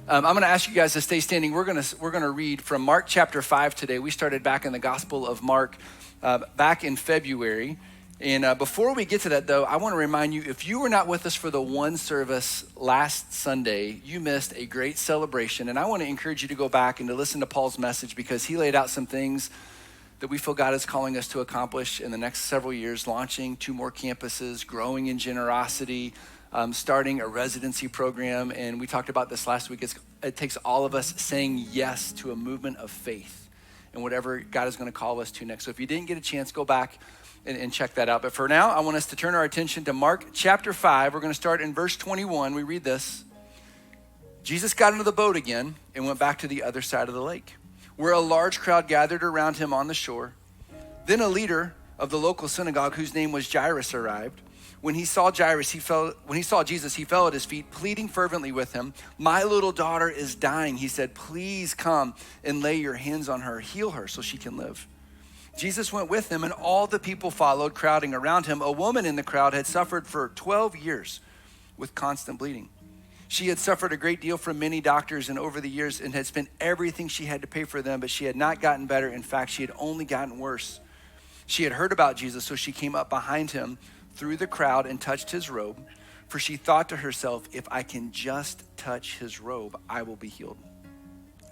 I'm going to ask you guys to stay standing. We're going to read from Mark chapter 5 today. We started back in the Gospel of Mark back in February. And before we get to that, though, I want to remind you, if you were not with us for the one service last Sunday, you missed a great celebration. And I want to encourage you to go back and to listen to Paul's message, because he laid out some things that we feel God is calling us to accomplish in the next several years, launching 2 more campuses, growing in generosity, starting a residency program. And we talked about this last week. It takes all of us saying yes to a movement of faith and whatever God is going to call us to next. So if you didn't get a chance, go back and check that out. But for now, I want us to turn our attention to Mark chapter 5. We're going to start in verse 21. We read this. Jesus got into the boat again and went back to the other side of the lake, where a large crowd gathered around him on the shore. Then a leader of the local synagogue, whose name was Jairus, arrived. When he saw Jesus, he fell at his feet, pleading fervently with him. "My little daughter is dying," he said. "Please come and lay your hands on her, heal her so she can live." Jesus went with him, and all the people followed, crowding around him. A woman in the crowd had suffered for 12 years with constant bleeding. She had suffered a great deal from many doctors and over the years, and had spent everything she had to pay for them, but she had not gotten better. In fact, she had only gotten worse. She had heard about Jesus, so she came up behind him through the crowd and touched his robe, for she thought to herself, "If I can just touch his robe, I will be healed."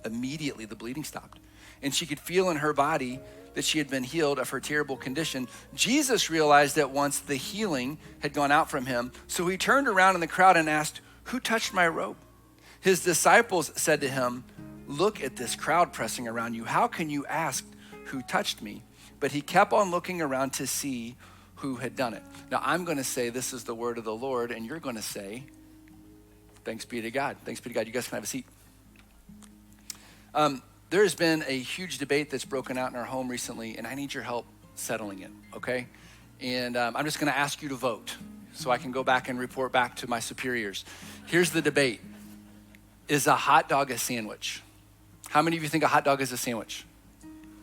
Immediately the bleeding stopped, and she could feel in her body that she had been healed of her terrible condition. Jesus realized at once the healing had gone out from him, so he turned around in the crowd and asked, "Who touched my robe?" His disciples said to him, "Look at this crowd pressing around you. How can you ask, 'Who touched me?'" But he kept on looking around to see who had done it. Now I'm going to say, "This is the word of the Lord," and you're going to say, "Thanks be to God." Thanks be to God. You guys can have a seat. There has been a huge debate that's broken out in our home recently, and I need your help settling it, okay? And I'm just going to ask you to vote so I can go back and report back to my superiors. Here's the debate. Is a hot dog a sandwich? How many of you think a hot dog is a sandwich?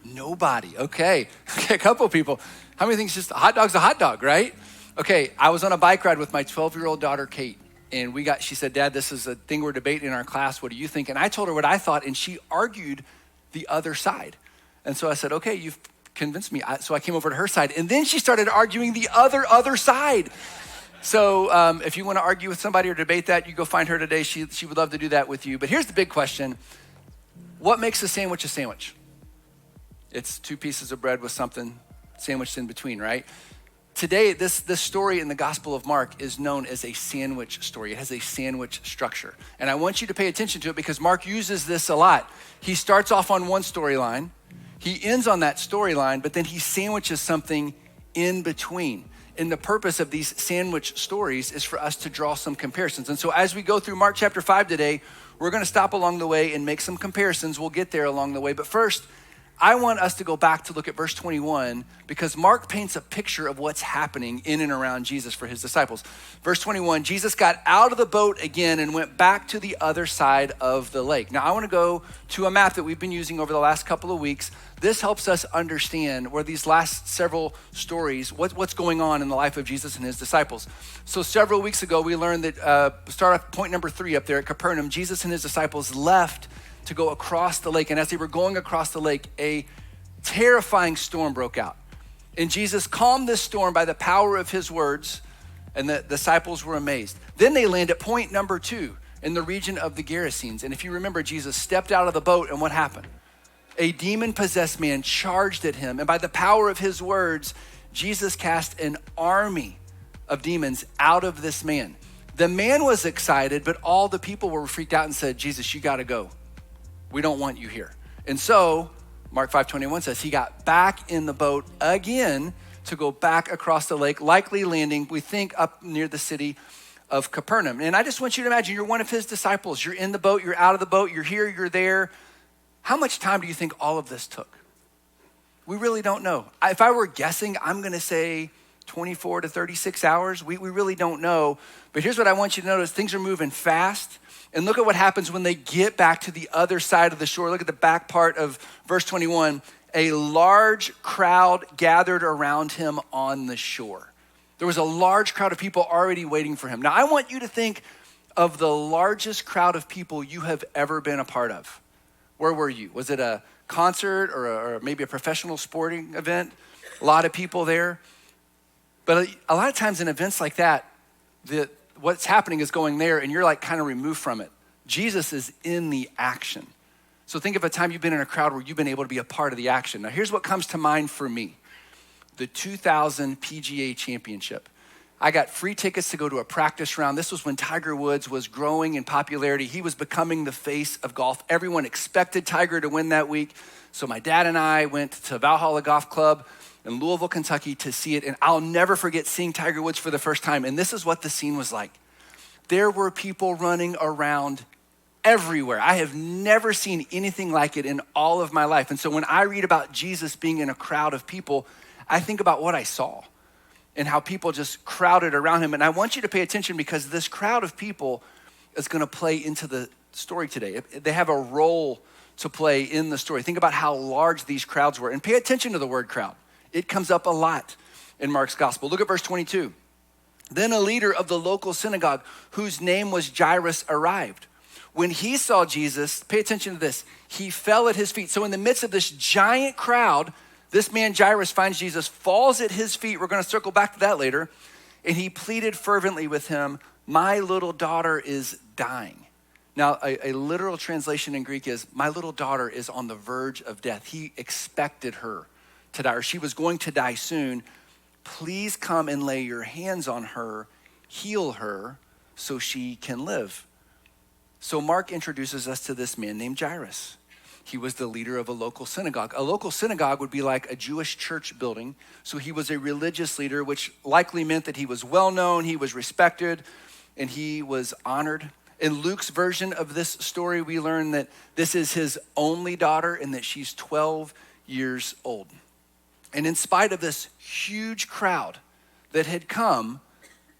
Nobody. Okay, a couple people. How many think it's just a hot dog's a hot dog, right? Okay, I was on a bike ride with my 12-year-old daughter, Kate, and she said, "Dad, this is a thing we're debating in our class. What do you think?" And I told her what I thought, and she argued the other side. And so I said, "Okay, you've convinced me." So I came over to her side, and then she started arguing the other side. So if you want to argue with somebody or debate that, you go find her today. She would love to do that with you. But here's the big question. What makes a sandwich a sandwich? It's 2 pieces of bread with something sandwiched in between, right? Today, this story in the Gospel of Mark is known as a sandwich story. It has a sandwich structure. And I want you to pay attention to it, because Mark uses this a lot. He starts off on one storyline, he ends on that storyline, but then he sandwiches something in between. And the purpose of these sandwich stories is for us to draw some comparisons. And so as we go through Mark chapter 5 today, we're going to stop along the way and make some comparisons. We'll get there along the way. But first, I want us to go back to look at verse 21, because Mark paints a picture of what's happening in and around Jesus for his disciples. Verse 21, Jesus got out of the boat again and went back to the other side of the lake. Now I want to go to a map that we've been using over the last couple of weeks. This helps us understand where these last several stories, what's going on in the life of Jesus and his disciples. So several weeks ago, we learned that, start off point number 3 up there at Capernaum, Jesus and his disciples left to go across the lake. And as they were going across the lake, a terrifying storm broke out. And Jesus calmed this storm by the power of his words, and the disciples were amazed. Then they land at point number 2 in the region of the Gerasenes. And if you remember, Jesus stepped out of the boat, and what happened? A demon-possessed man charged at him, and by the power of his words, Jesus cast an army of demons out of this man. The man was excited, but all the people were freaked out and said, "Jesus, you gotta go. We don't want you here." And so Mark 5:21 says he got back in the boat again to go back across the lake, likely landing, we think, up near the city of Capernaum. And I just want you to imagine you're one of his disciples. You're in the boat, you're out of the boat, you're here, you're there. How much time do you think all of this took? We really don't know. If I were guessing, I'm gonna say 24 to 36 hours. We really don't know. But here's what I want you to notice. Things are moving fast. And look at what happens when they get back to the other side of the shore. Look at the back part of verse 21. A large crowd gathered around him on the shore. There was a large crowd of people already waiting for him. Now, I want you to think of the largest crowd of people you have ever been a part of. Where were you? Was it a concert or maybe a professional sporting event? A lot of people there. But a lot of times in events like that, what's happening is going there and you're like kind of removed from it. Jesus is in the action. So think of a time you've been in a crowd where you've been able to be a part of the action. Now here's what comes to mind for me. The 2000 PGA Championship. I got free tickets to go to a practice round. This was when Tiger Woods was growing in popularity. He was becoming the face of golf. Everyone expected Tiger to win that week. So my dad and I went to Valhalla Golf Club in Louisville, Kentucky to see it. And I'll never forget seeing Tiger Woods for the first time. And this is what the scene was like. There were people running around everywhere. I have never seen anything like it in all of my life. And so when I read about Jesus being in a crowd of people, I think about what I saw and how people just crowded around him. And I want you to pay attention because this crowd of people is going to play into the story today. They have a role to play in the story. Think about how large these crowds were and pay attention to the word crowd. It comes up a lot in Mark's gospel. Look at verse 22. Then a leader of the local synagogue whose name was Jairus arrived. When he saw Jesus, pay attention to this, he fell at his feet. So in the midst of this giant crowd, this man Jairus finds Jesus, falls at his feet. We're going to circle back to that later. And he pleaded fervently with him, my little daughter is dying. Now, a literal translation in Greek is, my little daughter is on the verge of death. He expected her to die, or she was going to die soon. Please come and lay your hands on her, heal her so she can live. So Mark introduces us to this man named Jairus. He was the leader of a local synagogue. A local synagogue would be like a Jewish church building. So he was a religious leader, which likely meant that he was well known, he was respected, and he was honored. In Luke's version of this story, we learn that this is his only daughter and that she's 12 years old. And in spite of this huge crowd that had come,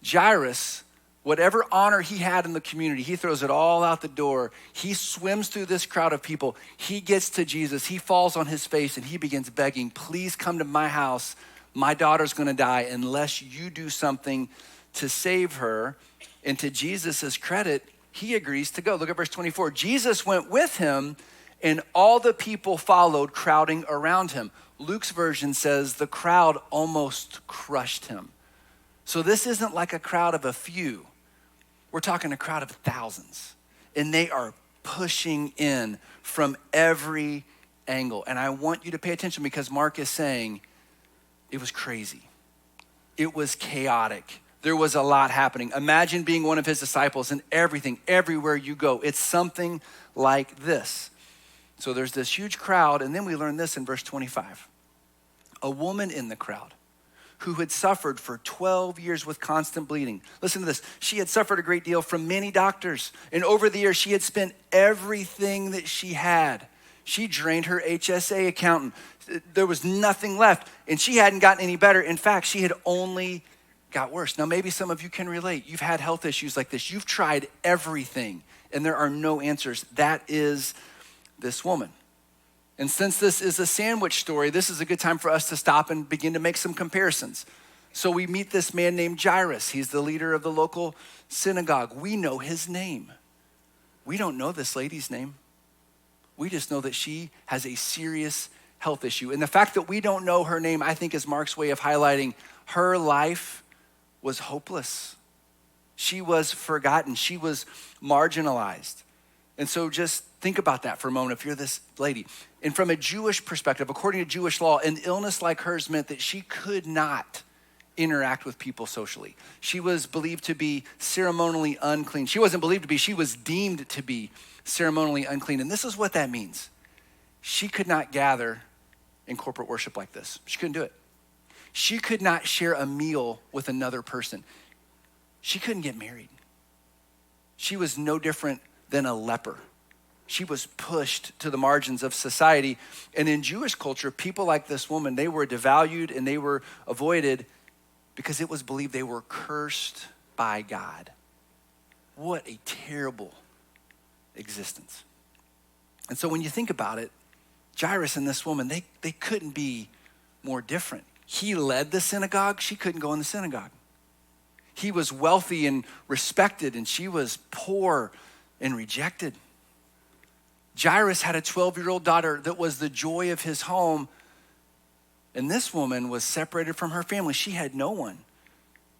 Jairus, whatever honor he had in the community, he throws it all out the door. He swims through this crowd of people. He gets to Jesus. He falls on his face and he begins begging, please come to my house. My daughter's gonna die unless you do something to save her. And to Jesus's credit, he agrees to go. Look at verse 24. Jesus went with him and all the people followed, crowding around him. Luke's version says the crowd almost crushed him. So this isn't like a crowd of a few. We're talking a crowd of thousands. And they are pushing in from every angle. And I want you to pay attention because Mark is saying it was crazy. It was chaotic. There was a lot happening. Imagine being one of his disciples and everything, everywhere you go. It's something like this. So there's this huge crowd, and then we learn this in verse 25. A woman in the crowd who had suffered for 12 years with constant bleeding. Listen to this. She had suffered a great deal from many doctors, and over the years, she had spent everything that she had. She drained her HSA accountant. There was nothing left, and she hadn't gotten any better. In fact, she had only got worse. Now, maybe some of you can relate. You've had health issues like this. You've tried everything, and there are no answers. That is this woman. And since this is a sandwich story, this is a good time for us to stop and begin to make some comparisons. So we meet this man named Jairus. He's the leader of the local synagogue. We know his name. We don't know this lady's name. We just know that she has a serious health issue. And the fact that we don't know her name, I think, is Mark's way of highlighting her life was hopeless. She was forgotten. She was marginalized. And so just think about that for a moment if you're this lady. And from a Jewish perspective, according to Jewish law, an illness like hers meant that she could not interact with people socially. She was believed to be ceremonially unclean. She wasn't believed to be, she was deemed to be ceremonially unclean. And this is what that means. She could not gather in corporate worship like this. She couldn't do it. She could not share a meal with another person. She couldn't get married. She was no different than a leper. She was pushed to the margins of society. And in Jewish culture, people like this woman, they were devalued and they were avoided because it was believed they were cursed by God. What a terrible existence. And so when you think about it, Jairus and this woman, they couldn't be more different. He led the synagogue. She couldn't go in the synagogue. He was wealthy and respected, and she was poor and rejected. Jairus had a 12-year-old daughter that was the joy of his home, and this woman was separated from her family. She had no one.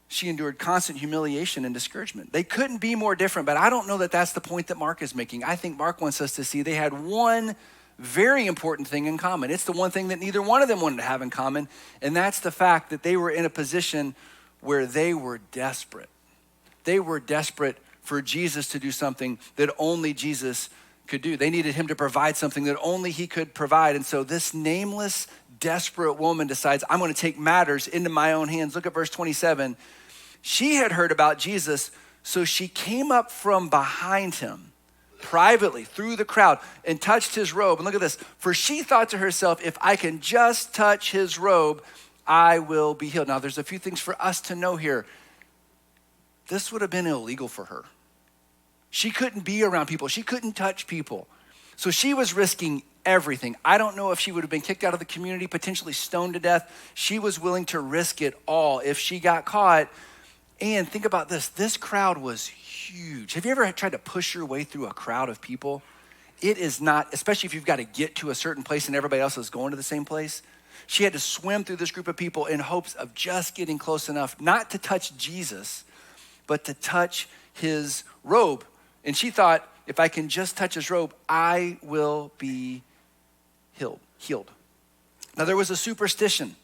She endured constant humiliation and discouragement. They couldn't be more different, but I don't know that that's the point that Mark is making. I think Mark wants us to see they had one very important thing in common. It's the one thing that neither one of them wanted to have in common, and that's the fact that they were in a position where they were desperate. They were desperate for Jesus to do something that only Jesus could do. They needed him to provide something that only he could provide. And so this nameless, desperate woman decides, I'm going to take matters into my own hands. Look at verse 27. She had heard about Jesus, so she came up from behind him privately through the crowd and touched his robe. And look at this. For she thought to herself, if I can just touch his robe, I will be healed. Now, there's a few things for us to know here. This would have been illegal for her. She couldn't be around people. She couldn't touch people. So she was risking everything. I don't know if she would have been kicked out of the community, potentially stoned to death. She was willing to risk it all if she got caught. And think about this. This crowd was huge. Have you ever tried to push your way through a crowd of people? It is not, especially if you've got to get to a certain place and everybody else is going to the same place. She had to swim through this group of people in hopes of just getting close enough, not to touch Jesus, but to touch his robe. And she thought, if I can just touch his robe, I will be healed. Now, there was a superstition,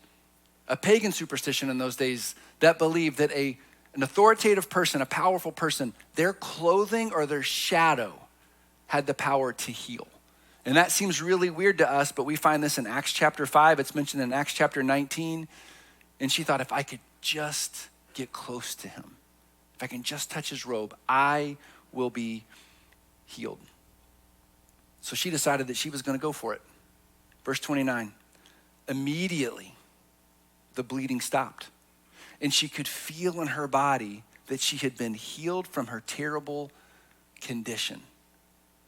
a pagan superstition in those days that believed that an authoritative person, a powerful person, their clothing or their shadow had the power to heal. And that seems really weird to us, but we find this in Acts chapter 5. It's mentioned in Acts chapter 19. And she thought, if I could just get close to him, if I can just touch his robe, I will be healed. So she decided that she was going to go for it. Verse 29, immediately the bleeding stopped. And she could feel in her body that she had been healed from her terrible condition.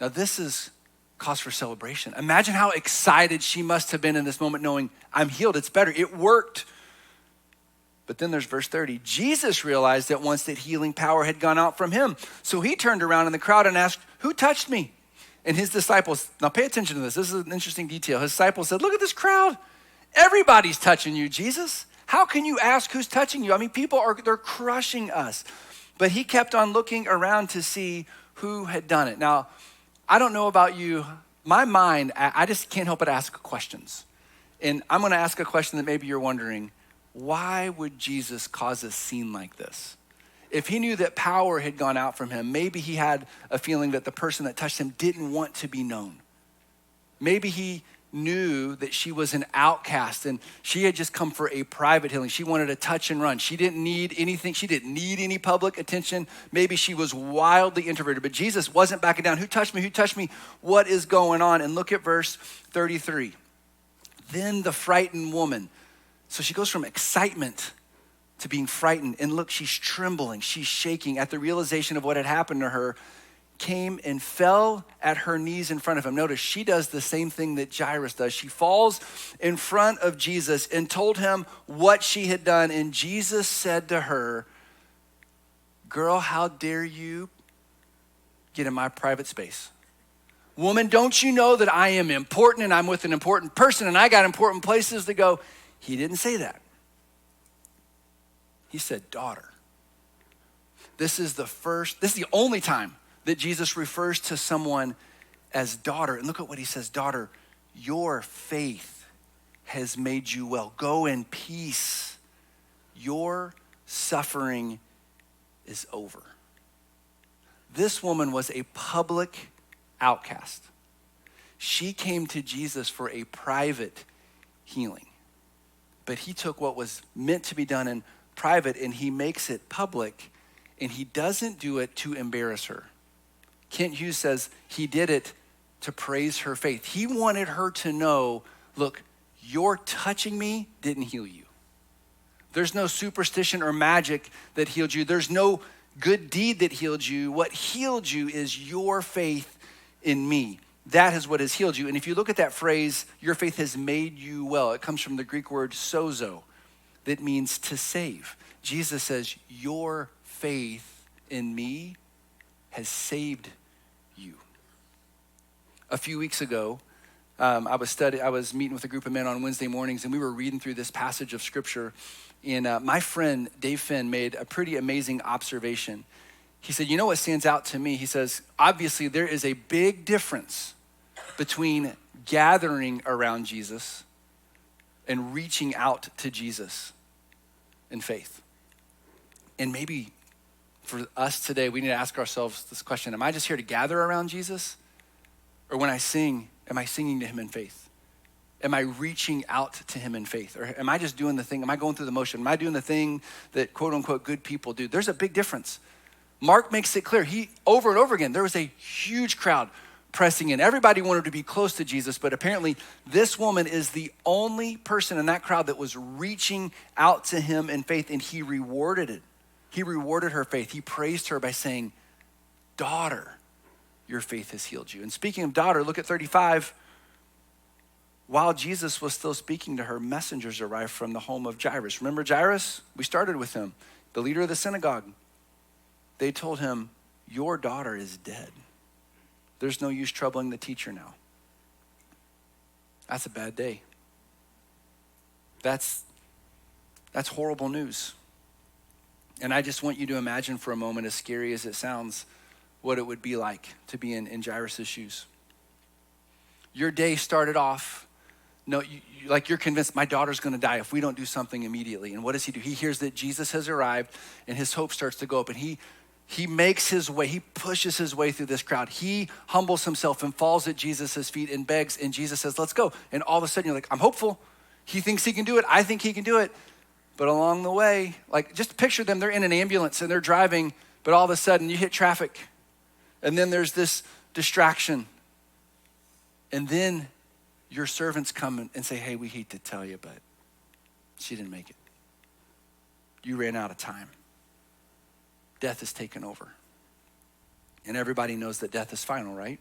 Now, this is cause for celebration. Imagine how excited she must have been in this moment knowing, I'm healed, it's better, it worked. But then there's verse 30. Jesus realized at once that healing power had gone out from him. So he turned around in the crowd and asked, who touched me? And his disciples, now pay attention to this. This is an interesting detail. His disciples said, look at this crowd. Everybody's touching you, Jesus. How can you ask who's touching you? I mean, they're crushing us. But he kept on looking around to see who had done it. Now, I don't know about you. My mind, I just can't help but ask questions. And I'm going to ask a question that maybe you're wondering. Why would Jesus cause a scene like this? If he knew that power had gone out from him, maybe he had a feeling that the person that touched him didn't want to be known. Maybe he knew that she was an outcast and she had just come for a private healing. She wanted to touch and run. She didn't need anything. She didn't need any public attention. Maybe she was wildly introverted, but Jesus wasn't backing down. Who touched me? Who touched me? What is going on? And look at verse 33. Then the frightened woman. So she goes from excitement to being frightened. And look, she's trembling. She's shaking at the realization of what had happened to her. Came and fell at her knees in front of him. Notice she does the same thing that Jairus does. She falls in front of Jesus and told him what she had done. And Jesus said to her, girl, how dare you get in my private space? Woman, don't you know that I am important and I'm with an important person and I got important places to go? He didn't say that. He said, daughter. This is the only time that Jesus refers to someone as daughter. And look at what he says, daughter, your faith has made you well. Go in peace. Your suffering is over. This woman was a public outcast. She came to Jesus for a private healing. But he took what was meant to be done in private and he makes it public, and he doesn't do it to embarrass her. Kent Hughes says he did it to praise her faith. He wanted her to know, look, your touching me didn't heal you. There's no superstition or magic that healed you. There's no good deed that healed you. What healed you is your faith in me. That is what has healed you. And if you look at that phrase, your faith has made you well. It comes from the Greek word sozo, that means to save. Jesus says, your faith in me has saved you. A few weeks ago, I was meeting with a group of men on Wednesday mornings, and we were reading through this passage of scripture. And my friend, Dave Finn, made a pretty amazing observation. He said, you know what stands out to me? He says, obviously there is a big difference between gathering around Jesus and reaching out to Jesus in faith. And maybe for us today, we need to ask ourselves this question: am I just here to gather around Jesus? Or when I sing, am I singing to him in faith? Am I reaching out to him in faith? Or am I just doing the thing? Am I going through the motion? Am I doing the thing that quote unquote good people do? There's a big difference. Mark makes it clear. He, over and over again, there was a huge crowd pressing in. Everybody wanted to be close to Jesus, but apparently this woman is the only person in that crowd that was reaching out to him in faith, and he rewarded it. He rewarded her faith. He praised her by saying, daughter, your faith has healed you. And speaking of daughter, look at 35. While Jesus was still speaking to her, messengers arrived from the home of Jairus. Remember Jairus? We started with him, the leader of the synagogue. They told him, your daughter is dead. There's no use troubling the teacher now. That's a bad day. That's horrible news. And I just want you to imagine for a moment, as scary as it sounds, what it would be like to be in Jairus' shoes. Your day started off, like you're convinced my daughter's gonna die if we don't do something immediately. And what does he do? He hears that Jesus has arrived, and his hope starts to go up, and he makes his way, he pushes his way through this crowd. He humbles himself and falls at Jesus' feet and begs, and Jesus says, let's go. And all of a sudden you're like, I'm hopeful. He thinks he can do it. I think he can do it. But along the way, like just picture them, they're in an ambulance and they're driving, but all of a sudden you hit traffic. And then there's this distraction. And then your servants come and say, hey, we hate to tell you, but she didn't make it. You ran out of time. Death has taken over. And everybody knows that death is final, right?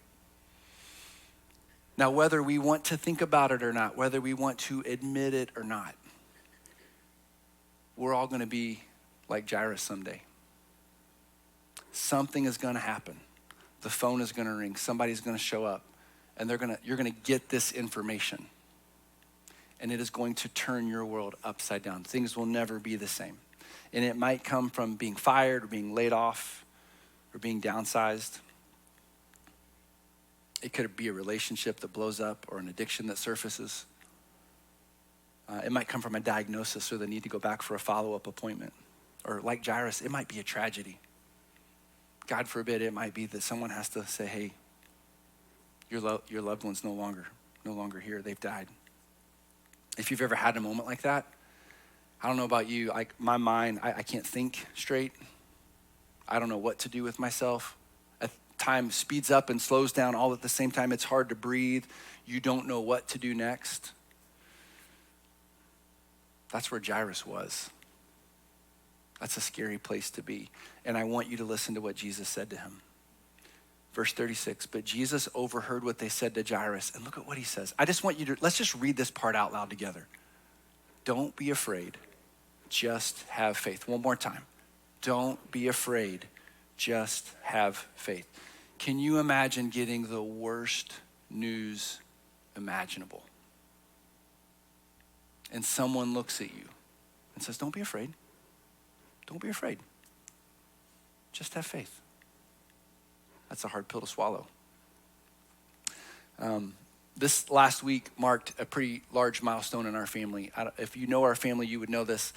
Now, whether we want to think about it or not, whether we want to admit it or not, we're all gonna be like Jairus someday. Something is gonna happen. The phone is gonna ring, somebody's gonna show up, and you're gonna get this information. And it is going to turn your world upside down. Things will never be the same. And it might come from being fired or being laid off or being downsized. It could be a relationship that blows up or an addiction that surfaces. It might come from a diagnosis or the need to go back for a follow-up appointment. Or like Jairus, it might be a tragedy. God forbid, it might be that someone has to say, hey, your loved one's no longer here. They've died. If you've ever had a moment like that, I don't know about you, like my mind, I can't think straight. I don't know what to do with myself. Time speeds up and slows down all at the same time. It's hard to breathe. You don't know what to do next. That's where Jairus was. That's a scary place to be. And I want you to listen to what Jesus said to him. Verse 36, but Jesus overheard what they said to Jairus, and look at what he says. I just want you to, let's just read this part out loud together. Don't be afraid, just have faith. One more time. Don't be afraid, just have faith. Can you imagine getting the worst news imaginable? And someone looks at you and says, don't be afraid. Don't be afraid. Just have faith. That's a hard pill to swallow. This last week marked a pretty large milestone in our family. If you know our family, you would know this.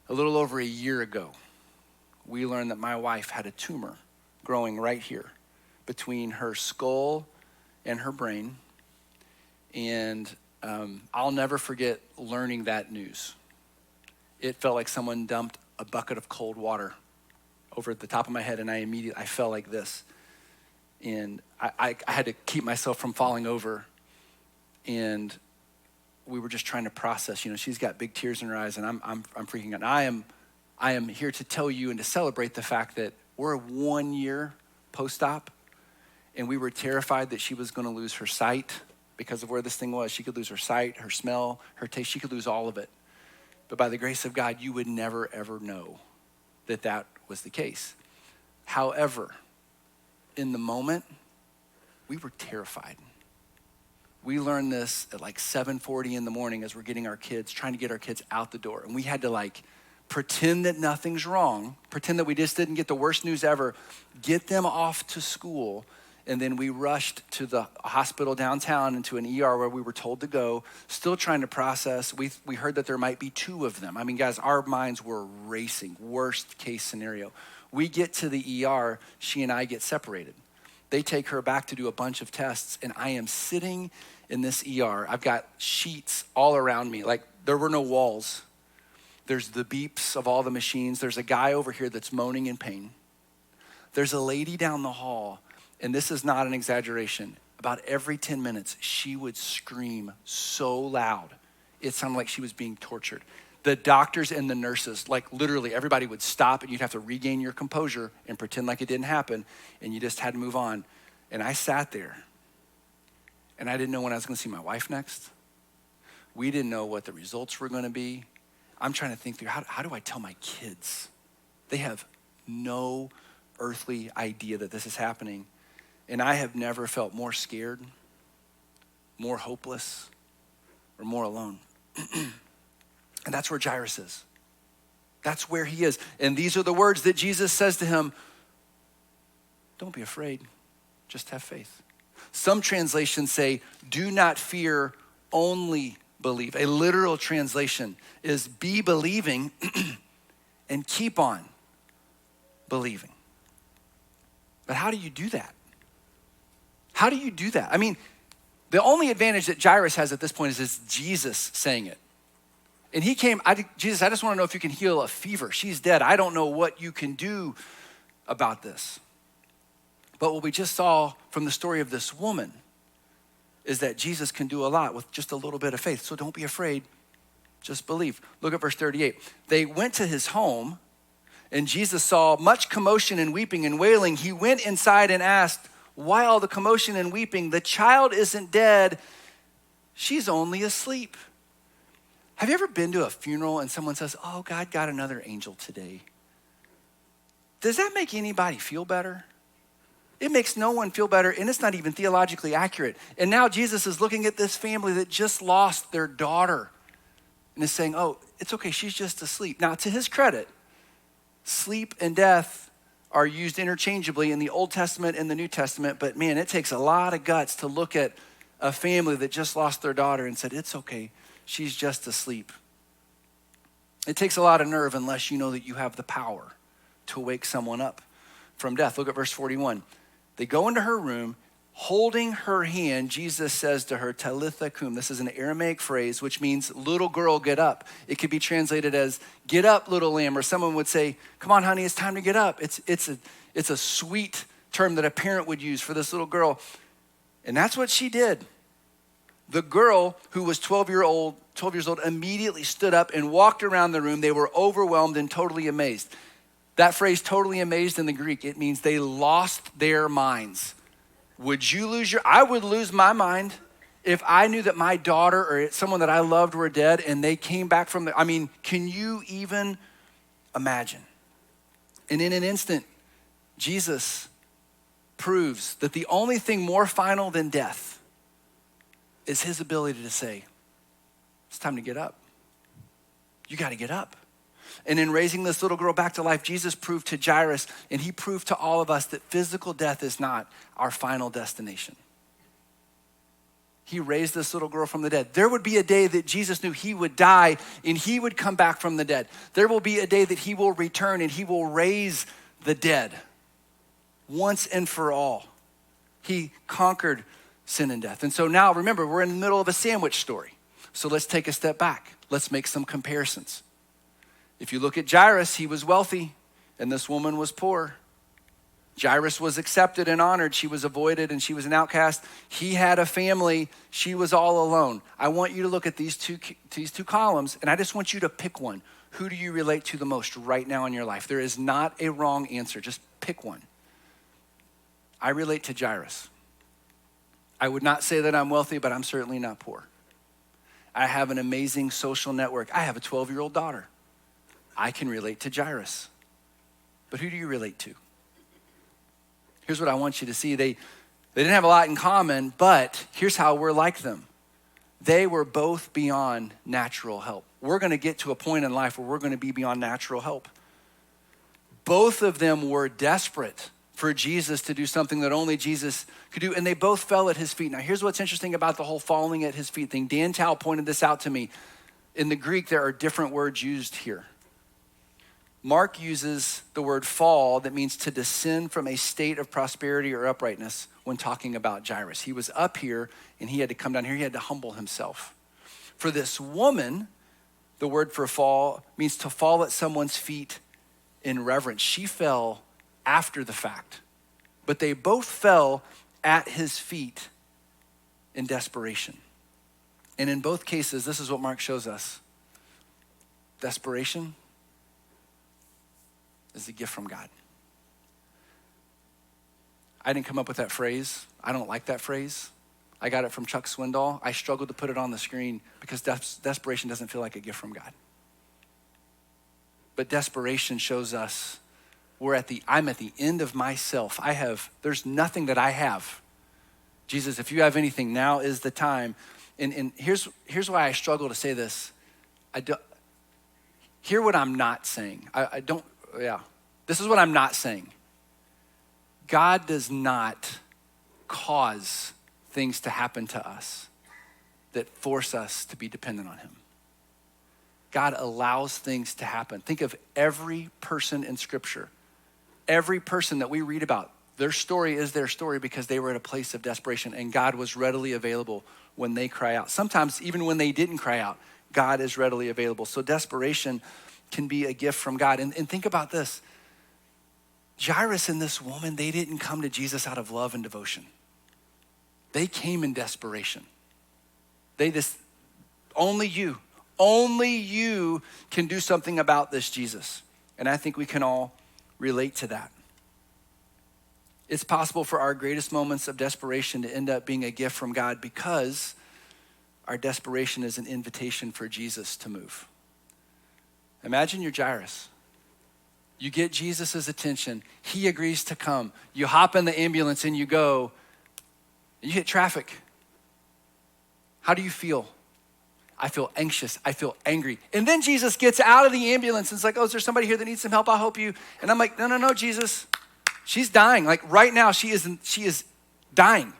A little over a year ago, we learned that my wife had a tumor growing right here between her skull and her brain. And I'll never forget learning that news. It felt like someone dumped a bucket of cold water over the top of my head, and I fell like this. And I had to keep myself from falling over. And we were just trying to process, she's got big tears in her eyes, and I'm freaking out. And I am here to tell you and to celebrate the fact that we're 1 year post-op, and we were terrified that she was gonna lose her sight because of where this thing was. She could lose her sight, her smell, her taste. She could lose all of it. But by the grace of God, you would never, ever know that that was the case. However, in the moment, we were terrified. We learned this at like 7:40 in the morning as we're trying to get our kids out the door. And we had to pretend that nothing's wrong, pretend that we just didn't get the worst news ever, get them off to school. And then we rushed to the hospital downtown into an ER where we were told to go, still trying to process. We heard that there might be 2 of them. I mean, guys, our minds were racing, worst case scenario. We get to the ER, she and I get separated. They take her back to do a bunch of tests, and I am sitting in this ER. I've got sheets all around me. There were no walls. There's the beeps of all the machines. There's a guy over here that's moaning in pain. There's a lady down the hall, and this is not an exaggeration. About every 10 minutes, she would scream so loud, it sounded like she was being tortured. The doctors and the nurses, literally everybody would stop, and you'd have to regain your composure and pretend like it didn't happen, and you just had to move on. And I sat there, and I didn't know when I was gonna see my wife next. We didn't know what the results were gonna be. I'm trying to think through, how do I tell my kids? They have no earthly idea that this is happening. And I have never felt more scared, more hopeless, or more alone. And that's where Jairus is. That's where he is. And these are the words that Jesus says to him: don't be afraid, just have faith. Some translations say, do not fear, only believe. A literal translation is be believing and keep on believing. But how do you do that? How do you do that? I mean, the only advantage that Jairus has at this point is Jesus saying it. And he came, Jesus, I just want to know if you can heal a fever. She's dead. I don't know what you can do about this. But what we just saw from the story of this woman is that Jesus can do a lot with just a little bit of faith. So don't be afraid, just believe. Look at verse 38. They went to his home, and Jesus saw much commotion and weeping and wailing. He went inside and asked, why all the commotion and weeping? The child isn't dead, she's only asleep. Have you ever been to a funeral and someone says, oh, God got another angel today? Does that make anybody feel better? It makes no one feel better, and it's not even theologically accurate. And now Jesus is looking at this family that just lost their daughter and is saying, oh, it's okay, she's just asleep. Now, to his credit, sleep and death are used interchangeably in the Old Testament and the New Testament, but man, it takes a lot of guts to look at a family that just lost their daughter and said, it's okay, she's just asleep. It takes a lot of nerve unless you know that you have the power to wake someone up from death. Look at verse 41. They go into her room, holding her hand. Jesus says to her, Talitha cum. This is an Aramaic phrase, which means little girl, get up. It could be translated as get up, little lamb, or someone would say, come on, honey, it's time to get up. It's a sweet term that a parent would use for this little girl. And that's what she did. The girl, who was 12 years old, immediately stood up and walked around the room. They were overwhelmed and totally amazed. That phrase, totally amazed, in the Greek, it means they lost their minds. I would lose my mind if I knew that my daughter or someone that I loved were dead and they came back from can you even imagine? And in an instant, Jesus proves that the only thing more final than death is his ability to say, it's time to get up. You got to get up. And in raising this little girl back to life, Jesus proved to Jairus, and he proved to all of us, that physical death is not our final destination. He raised this little girl from the dead. There would be a day that Jesus knew he would die and he would come back from the dead. There will be a day that he will return and he will raise the dead once and for all. He conquered sin and death. And so now, remember, we're in the middle of a sandwich story. So let's take a step back. Let's make some comparisons. If you look at Jairus, he was wealthy and this woman was poor. Jairus was accepted and honored. She was avoided and she was an outcast. He had a family. She was all alone. I want you to look at these two columns, and I just want you to pick one. Who do you relate to the most right now in your life? There is not a wrong answer. Just pick one. I relate to Jairus. I would not say that I'm wealthy, but I'm certainly not poor. I have an amazing social network. I have a 12-year-old daughter. I can relate to Jairus. But who do you relate to? Here's what I want you to see. They didn't have a lot in common, but here's how we're like them. They were both beyond natural help. We're gonna get to a point in life where we're gonna be beyond natural help. Both of them were desperate for Jesus to do something that only Jesus could do, and they both fell at his feet. Now, here's what's interesting about the whole falling at his feet thing. Dan Tao pointed this out to me. In the Greek, there are different words used here. Mark uses the word fall that means to descend from a state of prosperity or uprightness when talking about Jairus. He was up here and he had to come down here. He had to humble himself. For this woman, the word for fall means to fall at someone's feet in reverence. She fell after the fact, but they both fell at his feet in desperation. And in both cases, this is what Mark shows us. Desperation is a gift from God. I didn't come up with that phrase. I don't like that phrase. I got it from Chuck Swindoll. I struggled to put it on the screen because desperation doesn't feel like a gift from God. But desperation shows us I'm at the end of myself. There's nothing that I have. Jesus, if you have anything, now is the time. And here's why I struggle to say this. Hear what I'm not saying. This is what I'm not saying. God does not cause things to happen to us that force us to be dependent on him. God allows things to happen. Think of every person in Scripture. Every person that we read about, their story is their story because they were at a place of desperation and God was readily available when they cry out. Sometimes even when they didn't cry out, God is readily available. So desperation can be a gift from God. And think about this. Jairus and this woman, they didn't come to Jesus out of love and devotion. They came in desperation. Only you can do something about this, Jesus. And I think we can all relate to that. It's possible for our greatest moments of desperation to end up being a gift from God because our desperation is an invitation for Jesus to move. Imagine you're Jairus. You get Jesus' attention. He agrees to come. You hop in the ambulance and you go, and you hit traffic. How do you feel? I feel anxious. I feel angry. And then Jesus gets out of the ambulance and it's like, oh, is there somebody here that needs some help? I'll help you. And I'm like, no, Jesus. She's dying. Like right now, she is dying.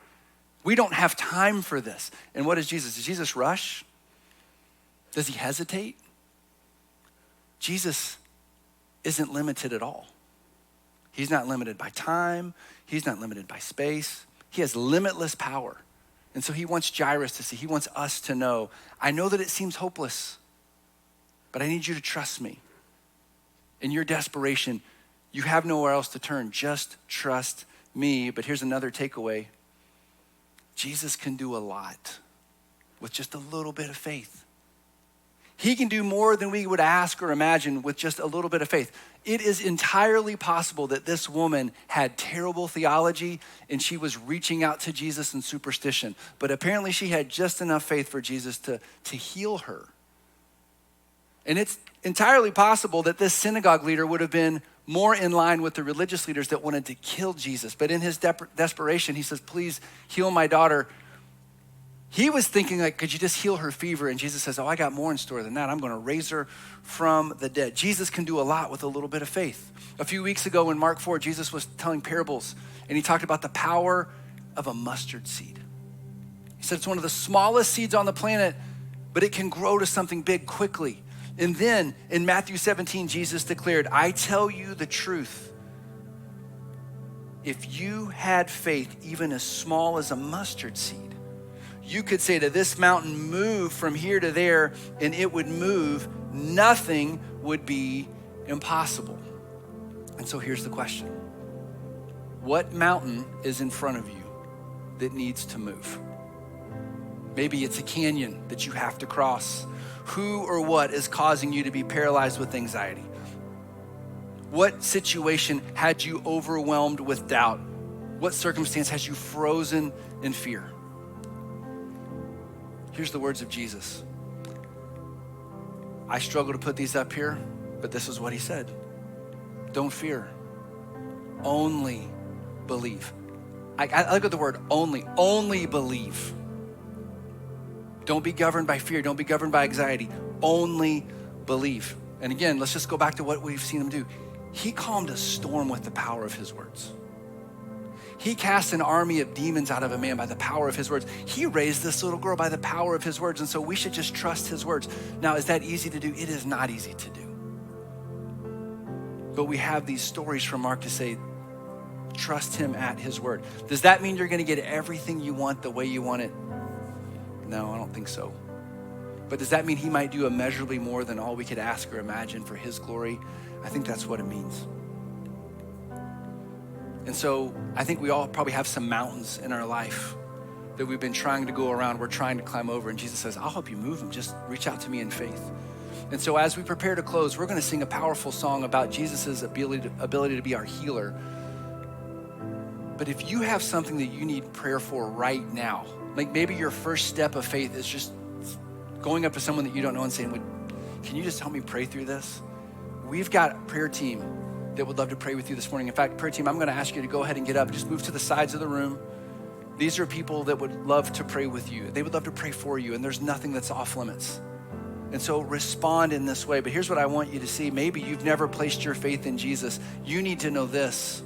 We don't have time for this. And what is Jesus? Does Jesus rush? Does he hesitate? Jesus isn't limited at all. He's not limited by time. He's not limited by space. He has limitless power. And so he wants Jairus to see, he wants us to know, I know that it seems hopeless, but I need you to trust me. In your desperation, you have nowhere else to turn. Just trust me. But here's another takeaway. Jesus can do a lot with just a little bit of faith. He can do more than we would ask or imagine with just a little bit of faith. It is entirely possible that this woman had terrible theology and she was reaching out to Jesus in superstition. But apparently she had just enough faith for Jesus to heal her. And it's entirely possible that this synagogue leader would have been more in line with the religious leaders that wanted to kill Jesus. But in his desperation, he says, please heal my daughter. He was thinking like, could you just heal her fever? And Jesus says, oh, I got more in store than that. I'm gonna raise her from the dead. Jesus can do a lot with a little bit of faith. A few weeks ago in Mark 4, Jesus was telling parables and he talked about the power of a mustard seed. He said it's one of the smallest seeds on the planet, but it can grow to something big quickly. And then in Matthew 17, Jesus declared, I tell you the truth. If you had faith even as small as a mustard seed, you could say to this mountain, move from here to there, and it would move. Nothing would be impossible. And so here's the question. What mountain is in front of you that needs to move? Maybe it's a canyon that you have to cross. Who or what is causing you to be paralyzed with anxiety? What situation had you overwhelmed with doubt? What circumstance has you frozen in fear? Here's the words of Jesus. I struggle to put these up here, but this is what he said. Don't fear, only believe. I look at the word only believe. Don't be governed by fear. Don't be governed by anxiety. Only believe. And again, let's just go back to what we've seen him do. He calmed a storm with the power of his words. He cast an army of demons out of a man by the power of his words. He raised this little girl by the power of his words. And so we should just trust his words. Now, is that easy to do? It is not easy to do. But we have these stories from Mark to say, trust him at his word. Does that mean you're going to get everything you want the way you want it? No, I don't think so. But does that mean he might do immeasurably more than all we could ask or imagine for his glory? I think that's what it means. And so I think we all probably have some mountains in our life that we've been trying to go around, we're trying to climb over. And Jesus says, I'll help you move them. Just reach out to me in faith. And so as we prepare to close, we're going to sing a powerful song about Jesus' ability to be our healer. But if you have something that you need prayer for right now, like maybe your first step of faith is just going up to someone that you don't know and saying, can you just help me pray through this? We've got a prayer team that would love to pray with you this morning. In fact, prayer team, I'm going to ask you to go ahead and get up. Just move to the sides of the room. These are people that would love to pray with you. They would love to pray for you, and there's nothing that's off limits. And so respond in this way. But here's what I want you to see. Maybe you've never placed your faith in Jesus. You need to know this.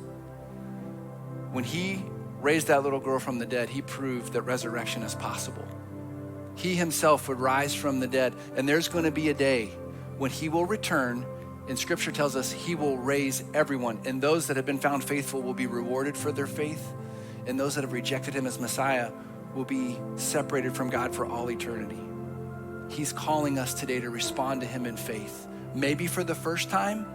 When he raised that little girl from the dead, he proved that resurrection is possible. He himself would rise from the dead, and there's going to be a day when he will return, and scripture tells us he will raise everyone, and those that have been found faithful will be rewarded for their faith, and those that have rejected him as Messiah will be separated from God for all eternity. He's calling us today to respond to him in faith, maybe for the first time,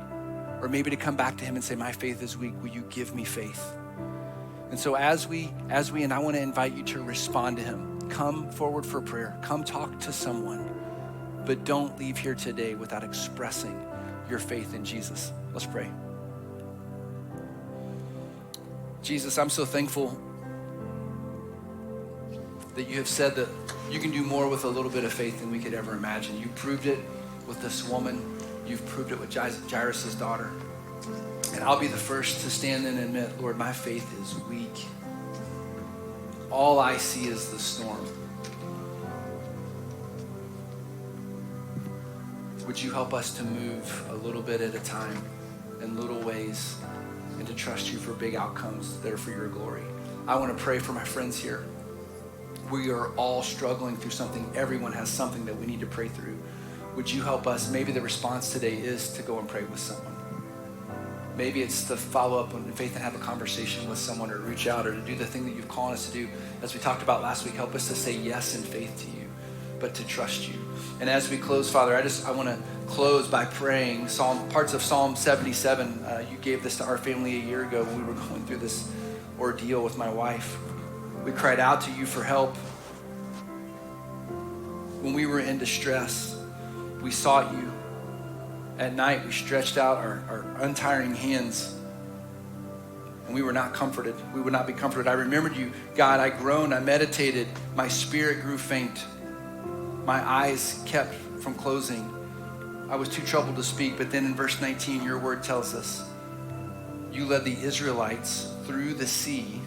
or maybe to come back to him and say, my faith is weak, will you give me faith? And so as we, and I want to invite you to respond to him. Come forward for prayer. Come talk to someone. But don't leave here today without expressing your faith in Jesus. Let's pray. Jesus, I'm so thankful that you have said that you can do more with a little bit of faith than we could ever imagine. You proved it with this woman. You've proved it with Jairus' daughter. And I'll be the first to stand and admit, Lord, my faith is weak. All I see is the storm. Would you help us to move a little bit at a time in little ways and to trust you for big outcomes that are for your glory? I want to pray for my friends here. We are all struggling through something. Everyone has something that we need to pray through. Would you help us? Maybe the response today is to go and pray with someone. Maybe it's to follow up in faith and have a conversation with someone, or reach out, or to do the thing that you've called us to do. As we talked about last week, help us to say yes in faith to you, but to trust you. And as we close, Father, I want to close by praying parts of Psalm 77. You gave this to our family a year ago when we were going through this ordeal with my wife. We cried out to you for help. When we were in distress, we sought you. At night, we stretched out our untiring hands, and we were not comforted. We would not be comforted. I remembered you, God. I groaned, I meditated. My spirit grew faint. My eyes kept from closing. I was too troubled to speak. But then in verse 19, your word tells us, you led the Israelites through the sea,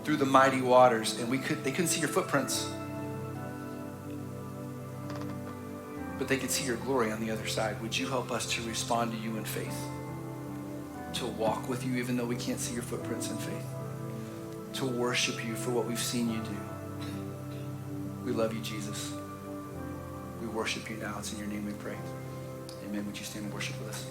through the mighty waters, and they couldn't see your footprints. But they could see your glory on the other side. Would you help us to respond to you in faith? To walk with you even though we can't see your footprints in faith. To worship you for what we've seen you do. We love you, Jesus. We worship you now. It's in your name we pray. Amen. Would you stand and worship with us?